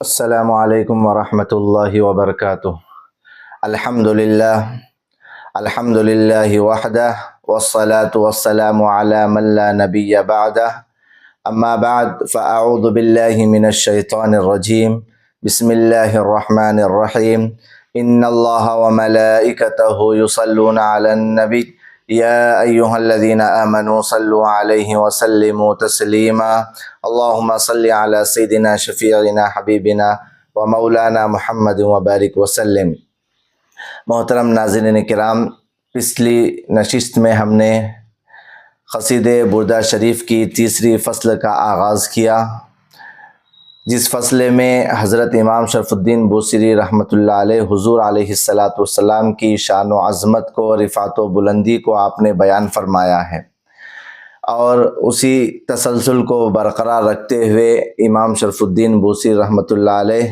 السلام علیکم ورحمۃ اللہ وبرکاتہ۔ الحمد للہ وحدہ والصلاة والسلام علی من لا نبی بعدہ، اما بعد فاعوذ باللہ من الشیطان الرجیم، بسم اللہ الرحمن الرحیم۔ ان اللہ وملائکتہ یصلون علی النبی یا ایہا الذین آمنوا صلوا علیہ وسلموا تسلیما، اللہم صلی علی سیدنا شفیعنا حبیبنا ومولانا محمد وبارک وسلم۔ محترم ناظرین کرام، پچھلی نشست میں ہم نے قصیدہ بردہ شریف کی تیسری فصل کا آغاز کیا، جس فصل میں حضرت امام شرف الدین بوصیری رحمۃ اللہ علیہ حضور علیہ السلام کی شان و عظمت کو، رفعت و بلندی کو آپ نے بیان فرمایا ہے، اور اسی تسلسل کو برقرار رکھتے ہوئے امام شرف الدین بوصیری رحمۃ اللہ علیہ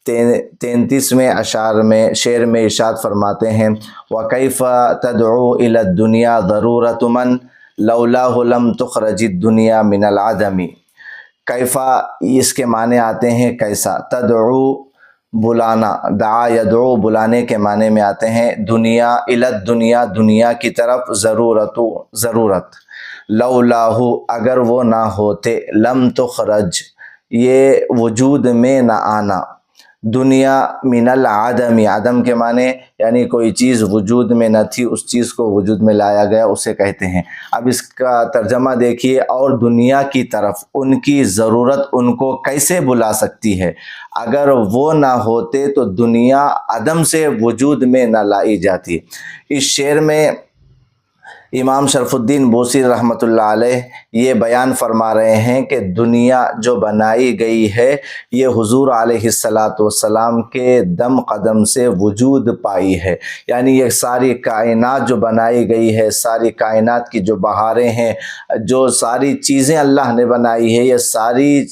33ویں شعر میں ارشاد فرماتے ہیں، وَكَيْفَ تَدْعُو إِلَى الدُّنْيَا ضَرُورَةُ مَنْ لَوْلَاهُ لَمْ تُخْرَجِ الدُّنْيَا مِنَ الْعَدَمِ۔ کیفا اس کے معنی آتے ہیں کیسا، تدعو بلانا، دعا یدعو بلانے کے معنی میں آتے ہیں، دنیا الی الدنیا دنیا کی طرف، ضرورت، لولاہ اگر وہ نہ ہوتے، لم تخرج یہ وجود میں نہ آنا، دنیا من العدم، عدم کے معنی یعنی کوئی چیز وجود میں نہ تھی، اس چیز کو وجود میں لایا گیا، اسے کہتے ہیں۔ اب اس کا ترجمہ دیکھیے، اور دنیا کی طرف ان کی ضرورت ان کو کیسے بلا سکتی ہے؟ اگر وہ نہ ہوتے تو دنیا عدم سے وجود میں نہ لائی جاتی۔ اس شعر میں امام شرف الدین بوصیری رحمۃ اللہ علیہ یہ بیان فرما رہے ہیں کہ دنیا جو بنائی گئی ہے یہ حضور علیہ السلام کے دم قدم سے وجود پائی ہے، یعنی یہ ساری کائنات جو بنائی گئی ہے، ساری کائنات کی جو بہاریں ہیں، جو ساری چیزیں اللہ نے بنائی ہے، یہ ساری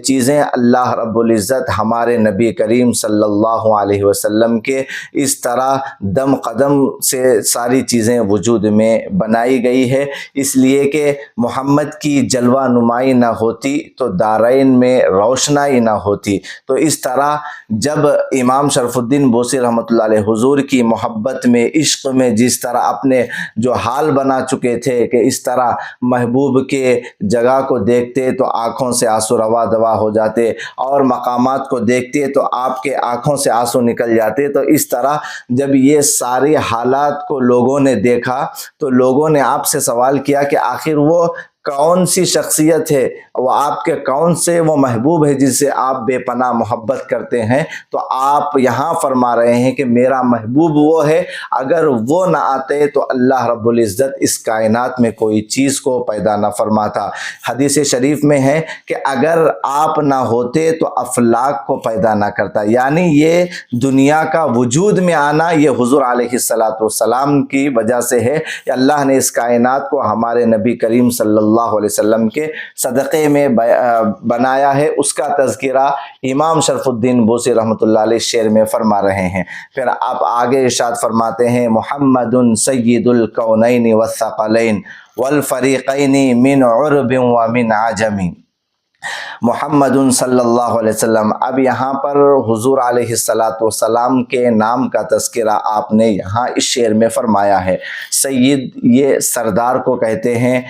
چیزیں اللہ رب العزت ہمارے نبی کریم صلی اللہ علیہ وسلم کے اس طرح دم قدم سے ساری چیزیں وجود میں بنائی گئی ہے، اس لیے کہ محمد کی جلوہ نمائی نہ ہوتی تو دارین میں روشنائی نہ ہوتی۔ تو اس طرح جب امام شرف الدین بوصیری رحمۃ اللہ علیہ حضور کی محبت میں، عشق میں جس طرح اپنے جو حال بنا چکے تھے کہ اس طرح محبوب کے جگہ کو دیکھتے تو آنکھوں سے آنسو روا دوا ہو جاتے، اور مقامات کو دیکھتے تو آپ کے آنکھوں سے آنسو نکل جاتے، تو اس طرح جب یہ سارے حالات کو لوگوں نے دیکھا تو لوگوں نے آپ سے سوال کیا کہ آخر وہ کون سی شخصیت ہے، وہ آپ کے کون سے وہ محبوب ہے جس سے آپ بے پناہ محبت کرتے ہیں؟ تو آپ یہاں فرما رہے ہیں کہ میرا محبوب وہ ہے، اگر وہ نہ آتے تو اللہ رب العزت اس کائنات میں کوئی چیز کو پیدا نہ فرماتا۔ حدیث شریف میں ہے کہ اگر آپ نہ ہوتے تو افلاک کو پیدا نہ کرتا، یعنی یہ دنیا کا وجود میں آنا یہ حضور علیہ السلام کی وجہ سے ہے، کہ اللہ نے اس کائنات کو ہمارے نبی کریم صلی اللہ علیہ وسلم کے صدقے میں بنایا ہے۔ اس کا تذکرہ امام شرف الدین بوصیری رحمۃ اللہ علیہ شعر میں فرما رہے ہیں۔ پھر آپ آگے ارشاد فرماتے ہیں، محمد سید الکونین والثقلین والفریقین من عرب ومن عجم۔ محمد صلی اللہ علیہ وسلم، اب یہاں پر حضور علیہ السلام کے نام کا تذکرہ آپ نے یہاں اس شعر میں فرمایا ہے۔ سید یہ سردار کو کہتے ہیں،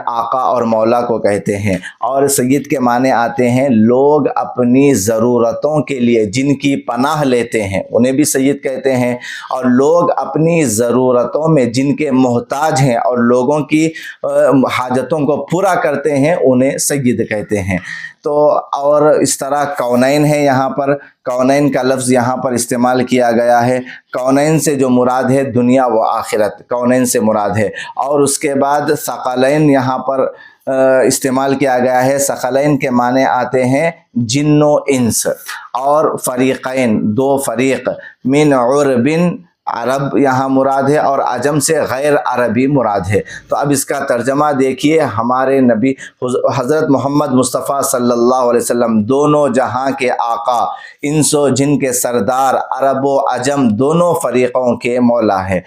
آقا اور مولا کو کہتے ہیں، اور سید کے معنی آتے ہیں لوگ اپنی ضرورتوں کے لیے جن کی پناہ لیتے ہیں انہیں بھی سید کہتے ہیں، اور لوگ اپنی ضرورتوں میں جن کے محتاج ہیں اور لوگوں کی حاجتوں کو پورا کرتے ہیں انہیں سید کہتے ہیں۔ تو اور اس طرح کونین ہے، یہاں پر کونین کا لفظ یہاں پر استعمال کیا گیا ہے۔ کونین سے جو مراد ہے دنیا و آخرت، کونین سے مراد ہے، اور اس کے بعد ثقلین یہاں پر استعمال کیا گیا ہے۔ ثقلین کے معنی آتے ہیں جن و انس، اور فریقین دو فریق، من عرب عرب یہاں مراد ہے، اور عجم سے غیر عربی مراد ہے۔ تو اب اس کا ترجمہ دیکھیے، ہمارے نبی حضرت محمد مصطفیٰ صلی اللہ علیہ وسلم دونوں جہاں کے آقا، انس و جن کے سردار، عرب و عجم دونوں فریقوں کے مولا ہیں۔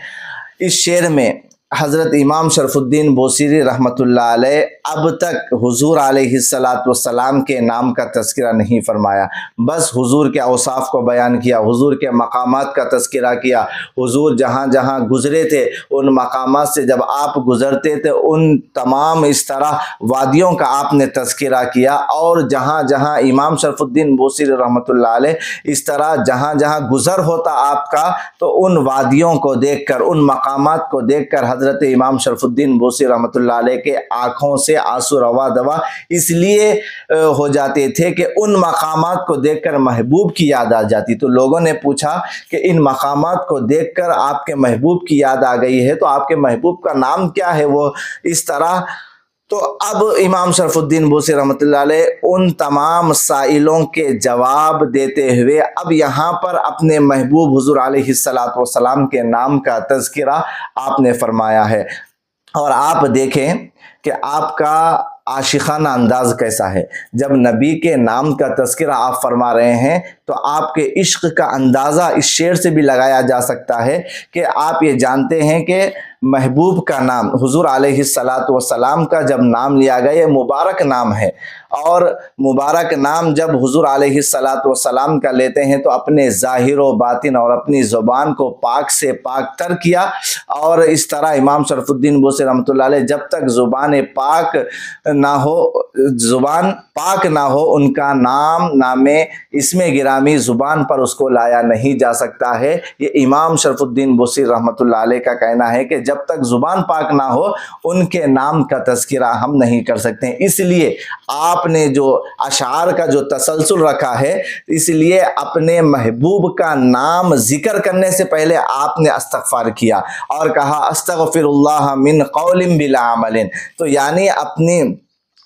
اس شعر میں حضرت امام شرف الدین بوصیری رحمۃ اللہ علیہ اب تک حضور علیہ الصلاۃ والسلام کے نام کا تذکرہ نہیں فرمایا، بس حضور کے اوصاف کو بیان کیا، حضور کے مقامات کا تذکرہ کیا، حضور جہاں جہاں گزرے تھے ان مقامات سے جب آپ گزرتے تھے ان تمام اس طرح وادیوں کا آپ نے تذکرہ کیا، اور جہاں جہاں امام شرف الدین بوصیری رحمۃ اللہ علیہ اس طرح جہاں جہاں گزر ہوتا آپ کا تو ان وادیوں کو دیکھ کر، ان مقامات کو دیکھ کر حضرت امام شرف الدین بوصیری رحمۃ اللہ علیہ کے آنکھوں سے آنسو روا دوا اس لیے ہو جاتے تھے کہ ان مقامات کو دیکھ کر محبوب کی یاد آ جاتی۔ تو لوگوں نے پوچھا کہ ان مقامات کو دیکھ کر آپ کے محبوب کی یاد آ گئی ہے، تو آپ کے محبوب کا نام کیا ہے؟ وہ اس طرح تو اب امام شرف الدین بوصیری رحمۃ اللہ علیہ ان تمام سائلوں کے جواب دیتے ہوئے اب یہاں پر اپنے محبوب حضور علیہ الصلاۃ والسلام کے نام کا تذکرہ آپ نے فرمایا ہے۔ اور آپ دیکھیں کہ آپ کا عاشقانہ انداز کیسا ہے۔ جب نبی کے نام کا تذکرہ آپ فرما رہے ہیں تو آپ کے عشق کا اندازہ اس شعر سے بھی لگایا جا سکتا ہے کہ آپ یہ جانتے ہیں کہ محبوب کا نام حضور علیہ الصلاۃ والسلام کا جب نام لیا گیا یہ مبارک نام ہے، اور مبارک نام جب حضور علیہ الصلاۃ والسلام کا لیتے ہیں تو اپنے ظاہر و باطن اور اپنی زبان کو پاک سے پاک تر کیا، اور اس طرح امام شرف الدین بوصیری رحمۃ اللہ علیہ جب تک زبان پاک نہ ہو ان کا نام اسم گرامی زبان پر اس کو لایا نہیں جا سکتا ہے۔ یہ امام شرف الدین بوصیری رحمۃ اللہ علیہ کا کہنا ہے کہ جب تک زبان پاک نہ ہو ان کے نام کا تذکرہ ہم نہیں کر سکتے۔ اس لیے آپ نے جو اشعار کا جو تسلسل رکھا ہے، اس لیے اپنے محبوب کا نام ذکر کرنے سے پہلے آپ نے استغفار کیا اور کہا استغفر اللہ من قول بلا عمل، تو یعنی اپنی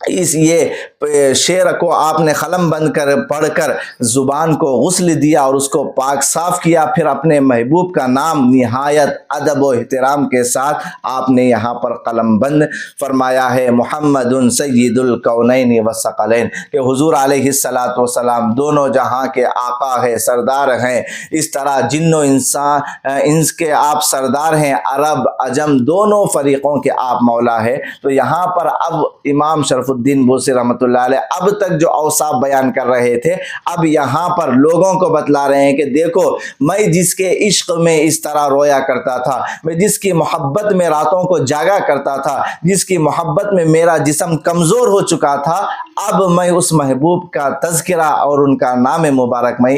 یہ شعر کو آپ نے قلم بند کر پڑھ کر زبان کو غسل دیا اور اس کو پاک صاف کیا، پھر اپنے محبوب کا نام نہایت ادب و احترام کے ساتھ آپ نے یہاں پر قلم بند فرمایا ہے۔ محمد سید الکونین والثقلین، کہ حضور علیہ الصلاۃ والسلام دونوں جہاں کے آقا ہے، سردار ہیں، اس طرح جن و انس کے آپ سردار ہیں، عرب عجم دونوں فریقوں کے آپ مولا ہے۔ تو یہاں پر اب امام شرف الدین بوصیری رحمۃ اللہ علیہ اب تک جو اوصاف بیان کر رہے تھے اب یہاں پر لوگوں کو بتلا رہے ہیں کہ دیکھو میں جس کے عشق میں اس طرح رویا کرتا تھا، میں جس کی محبت میں راتوں کو جاگا کرتا تھا، جس کی محبت میں میرا جسم کمزور ہو چکا تھا، اب میں اس محبوب کا تذکرہ اور ان کا نام مبارک میں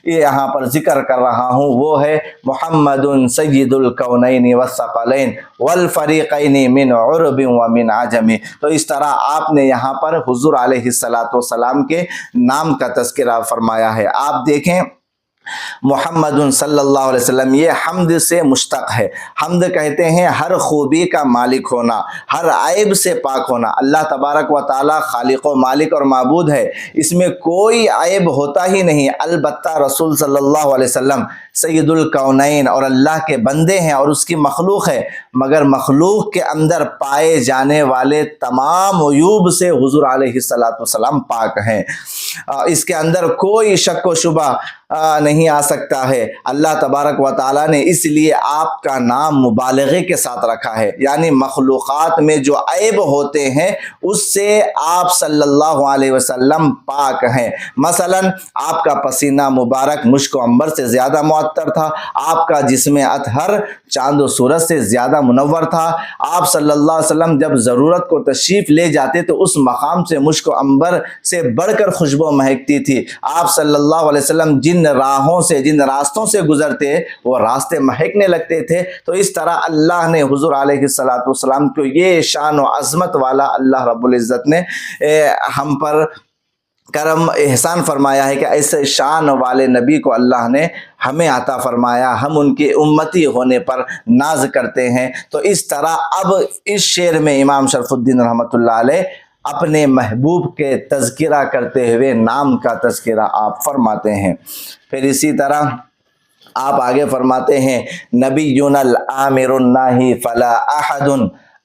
یہاں پر ذکر کر رہا ہوں، وہ ہے محمد سید الکونین والثقلین والفریقین من عرب ومن عجم۔ تو اس طرح آپ نے یہاں پر حضور علیہ الصلاۃ والسلام کے نام کا تذکرہ فرمایا ہے۔ آپ دیکھیں محمد صلی اللہ علیہ وسلم یہ حمد سے مشتق ہے۔ حمد کہتے ہیں ہر خوبی کا مالک ہونا، ہر عیب سے پاک ہونا۔ اللہ تبارک و تعالی خالق و مالک اور معبود ہے، اس میں کوئی عیب ہوتا ہی نہیں۔ البتہ رسول صلی اللہ علیہ وسلم سید الکونین اور اللہ کے بندے ہیں اور اس کی مخلوق ہے، مگر مخلوق کے اندر پائے جانے والے تمام عیوب سے حضور علیہ الصلاۃ والسلام پاک ہیں۔ اس کے اندر کوئی شک و شبہ نہیں آ سکتا ہے۔ اللہ تبارک و تعالیٰ نے اس لیے آپ کا نام مبالغے کے ساتھ رکھا ہے، یعنی مخلوقات میں جو عیب ہوتے ہیں اس سے آپ صلی اللہ علیہ وسلم پاک ہیں۔ مثلا آپ کا پسینہ مبارک مشک و عنبر سے زیادہ معطر تھا، آپ کا جسم اطہر چاند و سورج سے زیادہ منور تھا، آپ صلی اللہ علیہ وسلم جب ضرورت کو تشریف لے جاتے تو اس مقام سے مشک و عنبر سے بڑھ کر خوشبو مہکتی تھی۔ آپ صلی اللہ علیہ وسلم جن راہوں سے جن راستوں سے گزرتے وہ راستے مہکنے لگتے تھے۔ تو اس طرح اللہ نے حضور علیہ الصلاۃ والسلام کو یہ شان و عظمت والا اللہ رب العزت نے ہم پر کرم احسان فرمایا ہے کہ ایسے شان والے نبی کو اللہ نے ہمیں عطا فرمایا، ہم ان کی امتی ہونے پر ناز کرتے ہیں۔ تو اس طرح اب اس شعر میں امام شرف الدین رحمۃ اللہ علیہ اپنے محبوب کے تذکرہ کرتے ہوئے نام کا تذکرہ آپ فرماتے ہیں۔ پھر اسی طرح آپ آگے فرماتے ہیں نبینا العامر الناہی فلا احد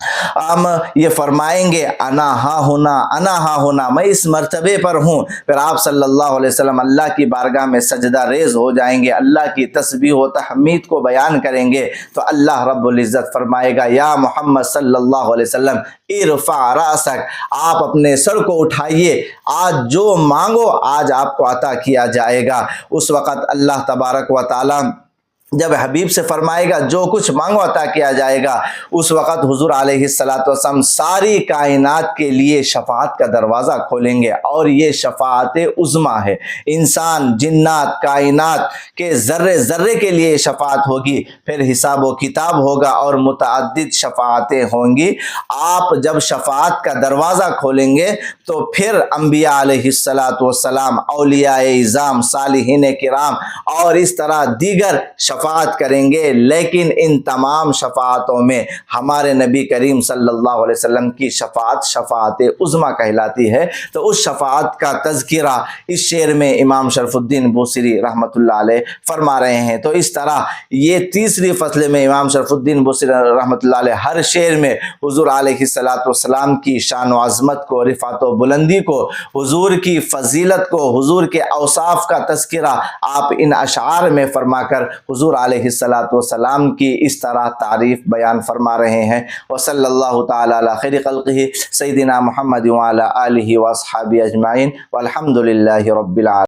ہم یہ فرمائیں گے انا ہاں ہونا میں اس مرتبے پر ہوں، پھر آپ صلی اللہ علیہ وسلم اللہ کی بارگاہ میں سجدہ ریز ہو جائیں گے، اللہ کی تسبیح و تحمید کو بیان کریں گے، تو اللہ رب العزت فرمائے گا یا محمد صلی اللہ علیہ وسلم ارفع راسک، آپ اپنے سر کو اٹھائیے، آج جو مانگو آج آپ کو عطا کیا جائے گا۔ اس وقت اللہ تبارک و تعالی جب حبیب سے فرمائے گا جو کچھ مانگو عطا کیا جائے گا، اس وقت حضور علیہ السلام ساری کائنات کے لیے شفاعت کا دروازہ کھولیں گے، اور یہ شفاعت عظمی ہے، انسان جنات کائنات کے ذرے ذرے کے لیے شفاعت ہوگی، پھر حساب و کتاب ہوگا اور متعدد شفاعتیں ہوں گی۔ آپ جب شفاعت کا دروازہ کھولیں گے تو پھر انبیاء علیہ السلام، اولیاء اعظام، صالحین کرام اور اس طرح دیگر شفاعت کریں گے، لیکن ان تمام شفاعتوں میں ہمارے نبی کریم صلی اللہ علیہ وسلم کی شفاعت شفاعت عظمی کہلاتی ہے۔ تو اس شفاعت کا تذکرہ اس شعر میں امام شرف الدین بوصیری رحمۃ اللہ علیہ فرما رہے ہیں۔ تو اس طرح یہ تیسری فصل میں امام شرف الدین بوصیری رحمۃ اللہ علیہ ہر شعر میں حضور علیہ السلام کی شان و عظمت کو، رفعت و بلندی کو، حضور کی فضیلت کو، حضور کے اوصاف کا تذکرہ آپ ان اشعار میں فرما کر حضور علیہ السلام کی اس طرح تعریف بیان فرما رہے ہیں۔ وصلی اللہ تعالی علی خیر خلقہ سیدنا محمد وعلی آلہ واصحابہ اجمعین والحمد للہ رب العالمین۔